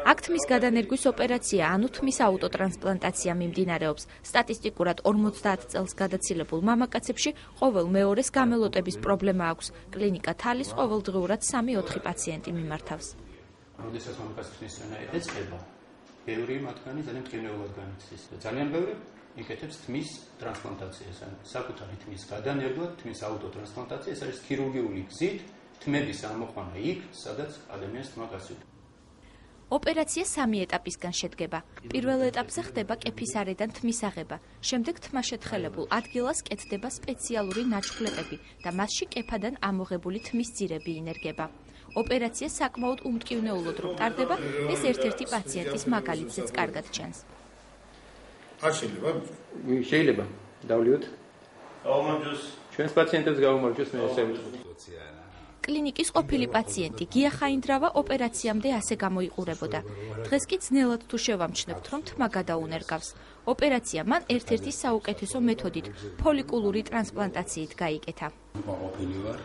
აქ თმის გადანერგვის ოპერაცია, ანუ თმის აუტოტრანსპლანტაცია მიმდინარეობს. სტატისტიკურად 50 წელს გადაცილებულ მამაკაცებში ყოველ მეორეს გამელოტების პრობლემა აქვს. კლინიკა თალის ყოველდღიურად 3-4 პაციენტი მიმართავს. როდესაც მამაკაცის თმისწვენა ეწყება, ბევრი მათგანი ძალიან მტკივნეულად განიცდის. ძალიან ბევრი იკეთებს თმის ტრანსპლანტაციას, ან საკუთარი თმის გადანერგვა, თმის აუტოტრანსპლანტაცია, ეს არის ქირურგიული გზით თმების ამოყვანა იქ, სადაც ადამიანს თმა გასცემს. ოპერაცია 3 ეტაპისგან შედგება. პირველ ეტაპზე ხდება კეფისარედან თმის აღება. შემდეგ თმა შეთხელებულ ადგილას კეთდება სპეციალური ნაჩხლეტები და მასში კეფადან ამოღებული თმის ძირები ინერგება. ოპერაცია საკმაოდ უმტკივნეულოდ რომ ტარდება, ეს ერთ-ერთი პაციენტის მაგალითზეც კარგად ჩანს. შეიძლება დავლიოთ. ჩვენს პაციენტებს გაუმარჯოს მე ესე კლინიკის ყოფილი პაციენტი გია ხაინდრავა ოპერაციამდე ასე გამოიყურებოდა. დღეს კი ძნელად თუ შევამჩნევთ, რომ თმა გადაუნერგავს. ოპერაცია მან ერთ-ერთი საუკეთესო მეთოდით, ფოლიკულური ტრანსპლანტაციით გაიკეთა. ყოფილი ვარ.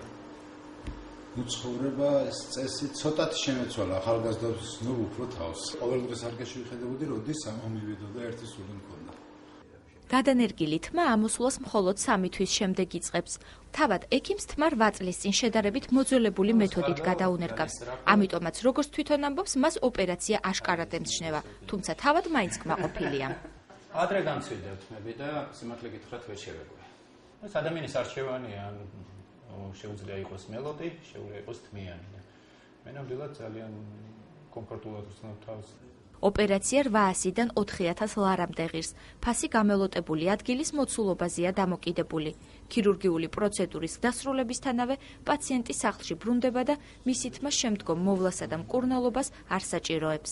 უცხოვრება ეს წესი ცოტათი შემეცვალა ახალგაზრდებს, ნუ უფრო თავს. ყოველდღეს არ გაშევხედებოდი, როდის ამომივიდოდა ერთი სული მქონდა. გადანერგილი თმა ამოსვლას მხოლოდ 3 თვის შემდეგ იწყებს. თავად ექიმს თმა 8 წლის წინ შედარებით მოძველებული მეთოდით გადაუნერგავს. ამიტომაც როგორც თვითონ ამბობს, მას ოპერაცია აშკარად ემსჯნება, თუმცა თავად მაინც კმაყოფილია. ადრე გამცირდა თმები და სიმართლე გითხრათ ვერ შევეკვე. ეს ადამიანის არჩევანია, შეუძლია იყოს მელოდი, შეუძლია იყოს თმიანი. მე ნამდვილად ძალიან კომფორტულად ვცნობ თავს. ოპერაცია 800-დან 4000 ლარამდე ღირს. ფასი გამელოტებული ადგილის მოცულობაზეა დამოკიდებული. ქირურგიული პროცედურის დასრულებისთანავე პაციენტი სახლში ბრუნდება და მისი თმა შემდგომ მოვლასა და მკურნალობას არ საჭიროებს.